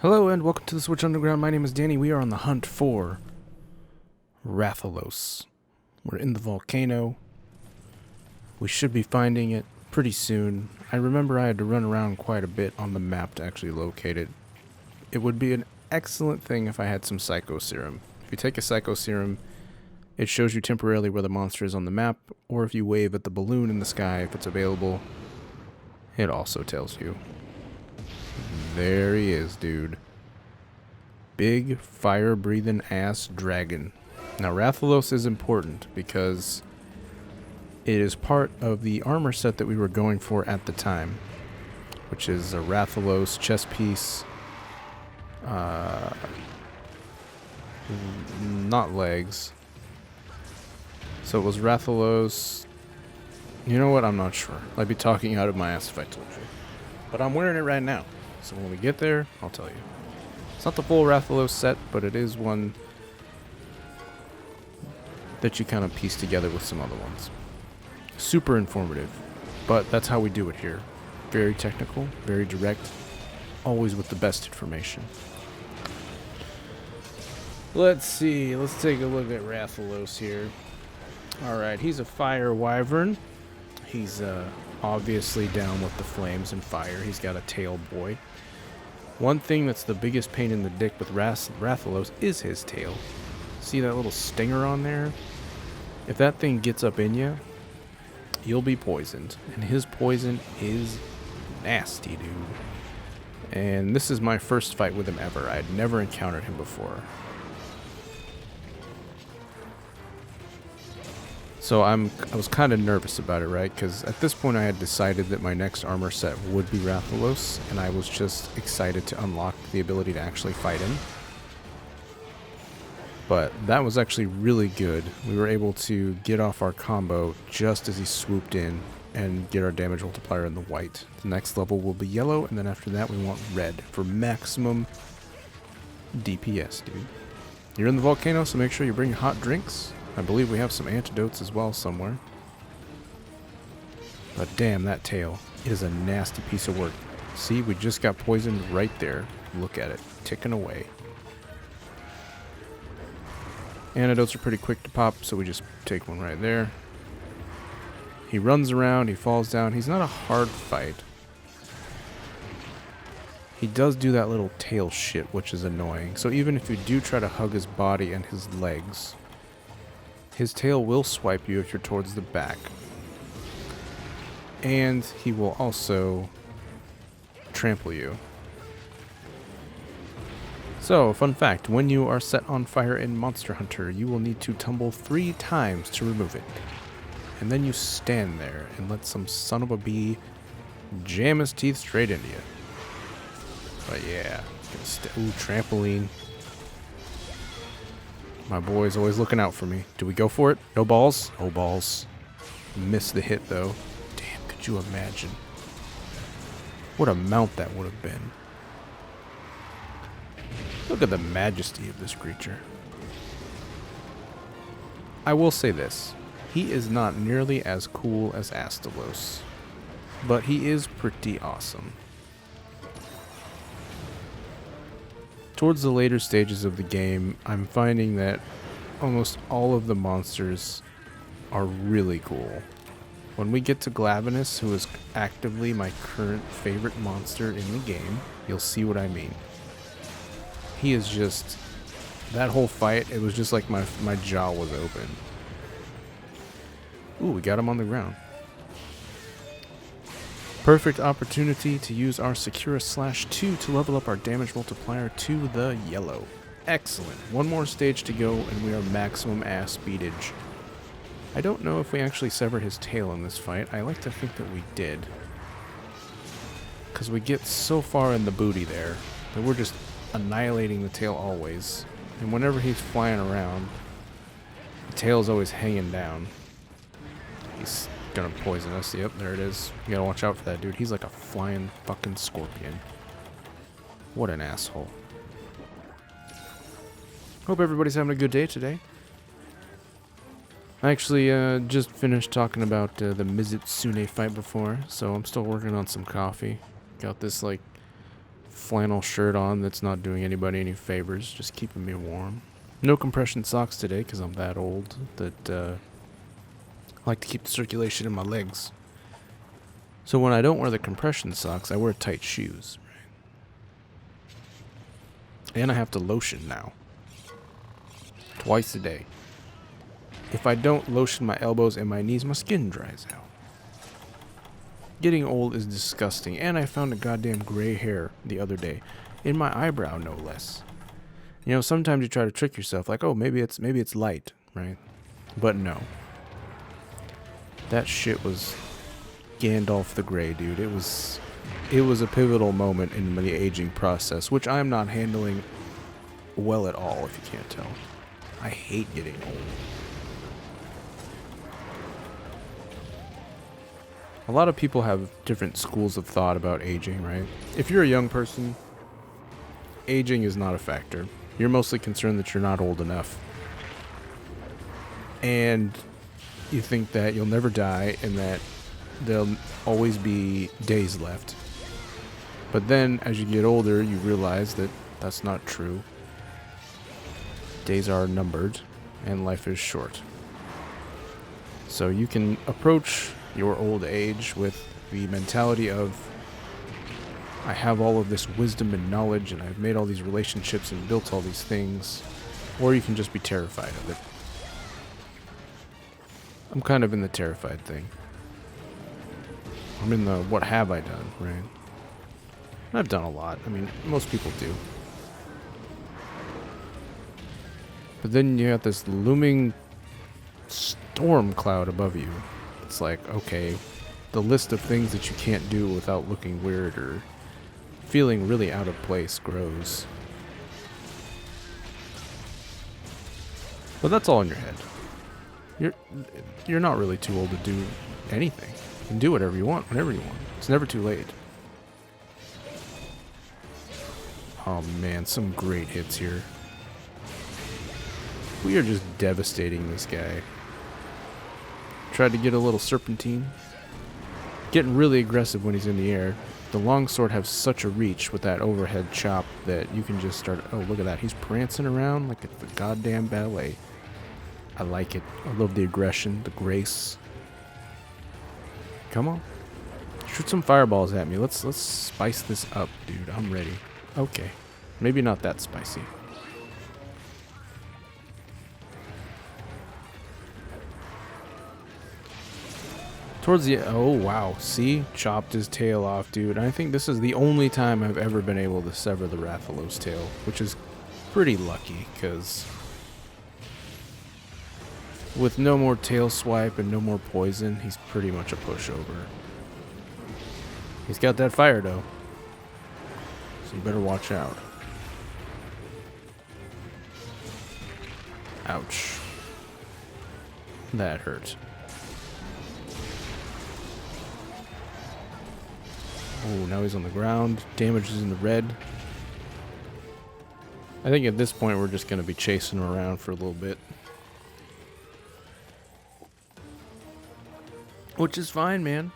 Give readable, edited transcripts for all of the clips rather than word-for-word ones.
Hello and welcome to the Switch Underground. My name is Danny. We are on the hunt for Rathalos. We're in the volcano. We should be finding it pretty soon. I remember I had to run around quite a bit on the map to actually locate it. It would be an excellent thing if I had some Psycho Serum. If you take a Psycho Serum, it shows you temporarily where the monster is on the map, or if you wave at the balloon in the sky if it's available, it also tells you. There he is, dude. Big, fire-breathing ass dragon. Now, Rathalos is important because it is part of the armor set that we were going for at the time, which is a Rathalos chest piece. Not legs. So it was Rathalos. You know what? I'm not sure. I'd be talking out of my ass if I told you. But I'm wearing it right now. So when we get there, I'll tell you. It's not the full Rathalos set, but it is one that you kind of piece together with some other ones. Super informative, but that's how we do it here. Very technical, very direct, always with the best information. Let's see, let's take a look at Rathalos here. Alright, he's a fire wyvern. He's obviously down with the flames and fire. He's got a tail boy. One thing that's the biggest pain in the dick with Rathalos is his tail. See that little stinger on there? If that thing gets up in you, you'll be poisoned. And his poison is nasty, dude. And this is my first fight with him ever. I'd never encountered him before. So I was kind of nervous about it, right? Because at this point I had decided that my next armor set would be Rathalos, and I was just excited to unlock the ability to actually fight him. But that was actually really good. We were able to get off our combo just as he swooped in and get our damage multiplier in the white. The next level will be yellow, and then after that we want red for maximum DPS, dude. You're in the volcano, so make sure you bring your hot drinks. I believe we have some antidotes as well somewhere. But damn, that tail is a nasty piece of work. See, we just got poisoned right there. Look at it, ticking away. Antidotes are pretty quick to pop, so we just take one right there. He runs around, he falls down. He's not a hard fight. He does do that little tail shit, which is annoying. So even if you do try to hug his body and his legs, his tail will swipe you if you're towards the back. And he will also trample you. So, fun fact, when you are set on fire in Monster Hunter, you will need to tumble 3 times to remove it. And then you stand there and let some son of a bee jam his teeth straight into you. But yeah, ooh, trampoline. My boy's always looking out for me. Do we go for it? No balls? Oh, balls. Missed the hit, though. Damn, could you imagine? What a mount that would have been. Look at the majesty of this creature. I will say this. He is not nearly as cool as Astalos, but he is pretty awesome. Towards the later stages of the game, I'm finding that almost all of the monsters are really cool. When we get to Glavenus, who is actively my current favorite monster in the game, you'll see what I mean. He is just... that whole fight, it was just like my jaw was open. Ooh, we got him on the ground. Perfect opportunity to use our Secura/2 to level up our damage multiplier to the yellow. Excellent. One more stage to go and we are maximum ass speedage. I don't know if we actually severed his tail in this fight. I like to think that we did. Because we get so far in the booty there that we're just annihilating the tail always. And whenever he's flying around, the tail is always hanging down. He's gonna poison us. Yep, there it is. You gotta watch out for that dude. He's like a flying fucking scorpion. What an asshole. Hope everybody's having a good day today. I actually just finished talking about the Mizutsune fight before, so I'm still working on some coffee. Got this like flannel shirt on that's not doing anybody any favors, just keeping me warm. No compression socks today because I'm that old that I like to keep the circulation in my legs. So when I don't wear the compression socks, I wear tight shoes. Right? And I have to lotion now. Twice a day. If I don't lotion my elbows and my knees, my skin dries out. Getting old is disgusting, and I found a goddamn gray hair the other day. In my eyebrow, no less. You know, sometimes you try to trick yourself, like, oh, maybe it's light, right? But no. That shit was Gandalf the Grey, dude. It was a pivotal moment in the aging process, which I'm not handling well at all, if you can't tell. I hate getting old. A lot of people have different schools of thought about aging, right? If you're a young person, aging is not a factor. You're mostly concerned that you're not old enough. And you think that you'll never die and that there'll always be days left. But then, as you get older, you realize that that's not true. Days are numbered, and life is short. So you can approach your old age with the mentality of, I have all of this wisdom and knowledge, and I've made all these relationships and built all these things. Or you can just be terrified of it. I'm kind of in the terrified thing. I'm in the what have I done, right? And I've done a lot. I mean, most people do. But then you got this looming storm cloud above you. It's like, okay, the list of things that you can't do without looking weird or feeling really out of place grows. But that's all in your head. You're not really too old to do anything. You can do whatever you want, whenever you want. It's never too late. Oh man, some great hits here. We are just devastating this guy. Tried to get a little serpentine. Getting really aggressive when he's in the air. The longsword has such a reach with that overhead chop that you can just start... Oh, look at that. He's prancing around like it's a goddamn ballet. I like it. I love the aggression, the grace. Come on. Shoot some fireballs at me. Let's spice this up, dude. I'm ready. Okay. Maybe not that spicy. Towards the... Oh, wow. See? Chopped his tail off, dude. I think this is the only time I've ever been able to sever the Rathalos tail, which is pretty lucky, because with no more tail swipe and no more poison, he's pretty much a pushover. He's got that fire, though, so you better watch out. Ouch. That hurt. Oh, now he's on the ground. Damage is in the red. I think at this point we're just going to be chasing him around for a little bit. Which is fine, man.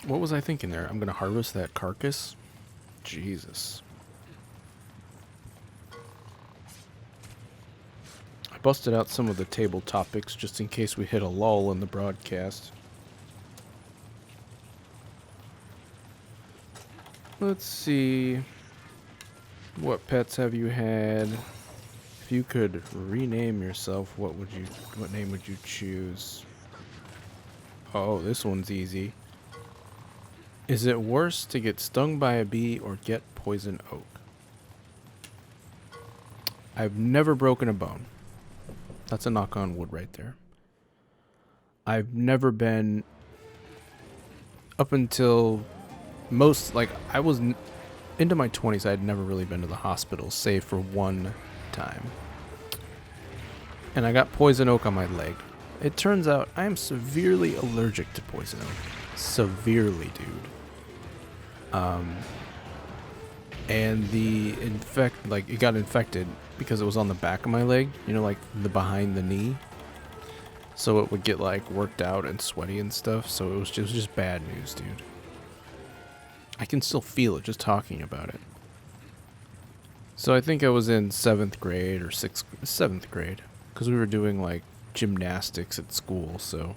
What was I thinking there? I'm going to harvest that carcass? Jesus. I busted out some of the table topics just in case we hit a lull in the broadcast. Let's see. What pets have you had? If you could rename yourself, what name would you choose? Oh, this one's easy. Is it worse to get stung by a bee or get poison oak? I've never broken a bone. That's a knock on wood right there. I've never been, up until I was into my 20s, I had never really been to the hospital, save for one time. And I got poison oak on my leg. It turns out I am severely allergic to poison oak. Severely, dude. And it got infected because it was on the back of my leg, you know, like the behind the knee. So it would get like worked out and sweaty and stuff. So it was just bad news, dude. I can still feel it just talking about it. So I think I was in 7th grade or 7th grade, because we were doing like gymnastics at school. So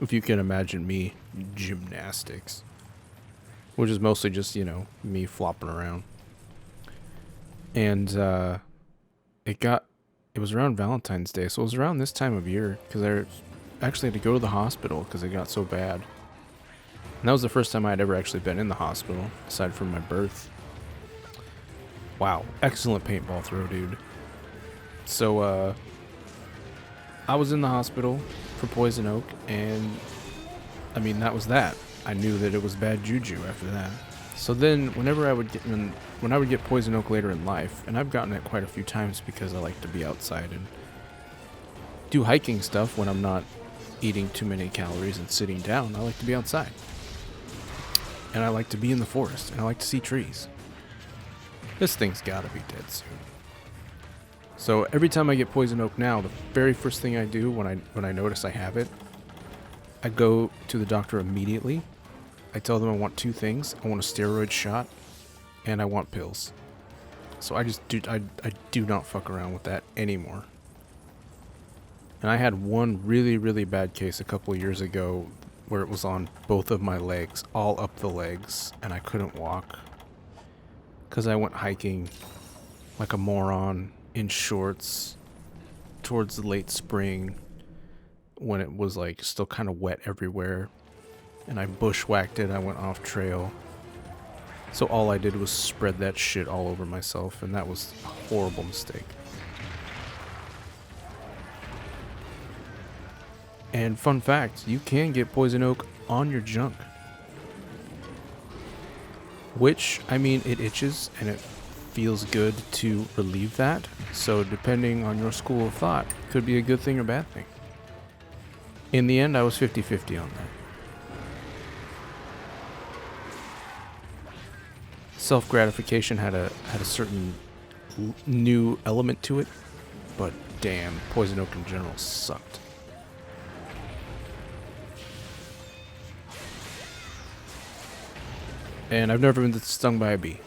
if you can imagine me, gymnastics, which is mostly just, you know, me flopping around. And it was around Valentine's Day, so it was around this time of year, because I actually had to go to the hospital because it got so bad. And that was the first time I had ever actually been in the hospital, aside from my birth. Wow, excellent paintball throw, dude. So, I was in the hospital for poison oak, and I mean, that was that. I knew that it was bad juju after that. So then, when I would get poison oak later in life, and I've gotten it quite a few times because I like to be outside and do hiking stuff when I'm not eating too many calories and sitting down. I like to be outside. And I like to be in the forest, and I like to see trees. This thing's gotta be dead soon. So every time I get poison oak now, the very first thing I do when I notice I have it, I go to the doctor immediately. I tell them I want 2 things. I want a steroid shot, and I want pills. So I do not fuck around with that anymore. And I had one really, really bad case a couple of years ago where it was on both of my legs, all up the legs, and I couldn't walk. Because I went hiking like a moron in shorts towards the late spring when it was like still kind of wet everywhere. And I bushwhacked it, I went off trail. So all I did was spread that shit all over myself, and that was a horrible mistake. And fun fact, you can get poison oak on your junk. Which, I mean, it itches and it feels good to relieve that. So depending on your school of thought, it could be a good thing or bad thing. In the end, I was 50-50 on that. Self-gratification had a certain new element to it, but damn, poison oak in general sucked. And I've never been stung by a bee.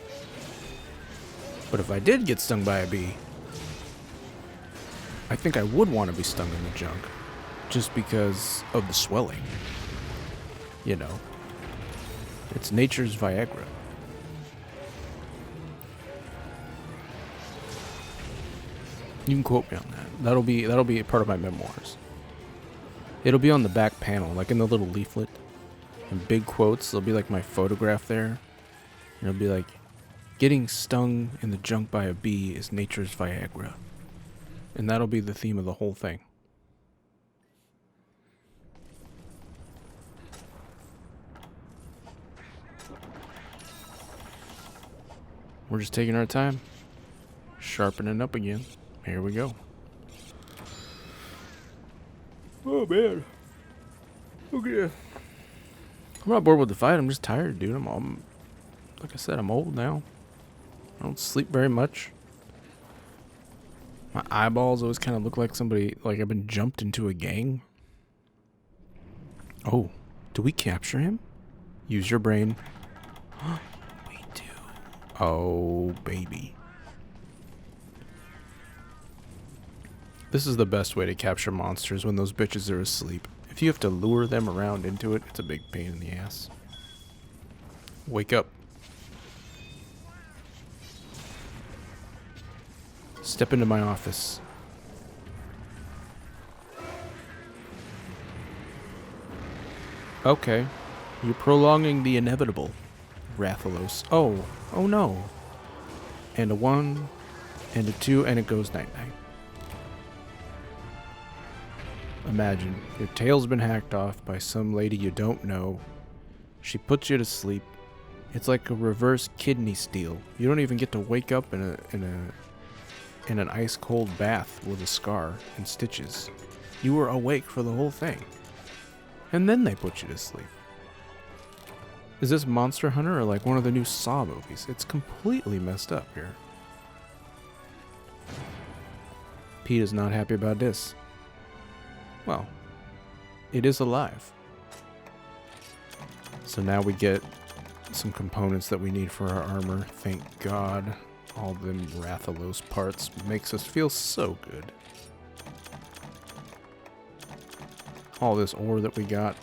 But if I did get stung by a bee, I think I would want to be stung in the junk. Just because of the swelling. You know. It's nature's Viagra. You can quote me on that. That'll be a part of my memoirs. It'll be on the back panel, like in the little leaflet. In big quotes, there'll be like my photograph there. And it'll be like, getting stung in the junk by a bee is nature's Viagra. And that'll be the theme of the whole thing. We're just taking our time. Sharpening up again. Here we go. Oh man. Okay. I'm not bored with the fight. I'm just tired, dude. Like I said, I'm old now. I don't sleep very much. My eyeballs always kind of look like somebody, like I've been jumped into a gang. Oh, do we capture him? Use your brain. We do. Oh, baby. This is the best way to capture monsters when those bitches are asleep. If you have to lure them around into it, it's a big pain in the ass. Wake up. Step into my office. Okay. You're prolonging the inevitable, Rathalos. Oh no. And a 1, and a 2, and it goes night-night. Imagine, your tail's been hacked off by some lady you don't know. She puts you to sleep. It's like a reverse kidney steal. You don't even get to wake up in an ice-cold bath with a scar and stitches. You were awake for the whole thing. And then they put you to sleep. Is this Monster Hunter or like one of the new Saw movies? It's completely messed up here. Pete is not happy about this. Well, it is alive. So now we get some components that we need for our armor. Thank God. all them Rathalos parts makes us feel so good. All this ore that we got.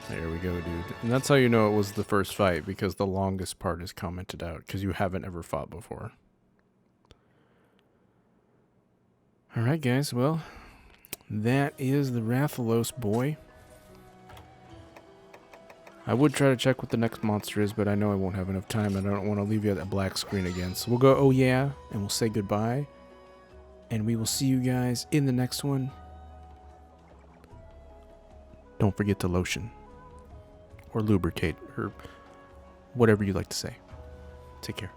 There we go, dude. And that's how you know it was the first fight, because the longest part is commented out, because you haven't ever fought before. Alright, guys, well, that is the Rathalos boy. I would try to check what the next monster is, but I know I won't have enough time, and I don't want to leave you at that black screen again. So we'll go, oh yeah, and we'll say goodbye. And we will see you guys in the next one. Don't forget to lotion. Or lubricate, or whatever you like to say. Take care.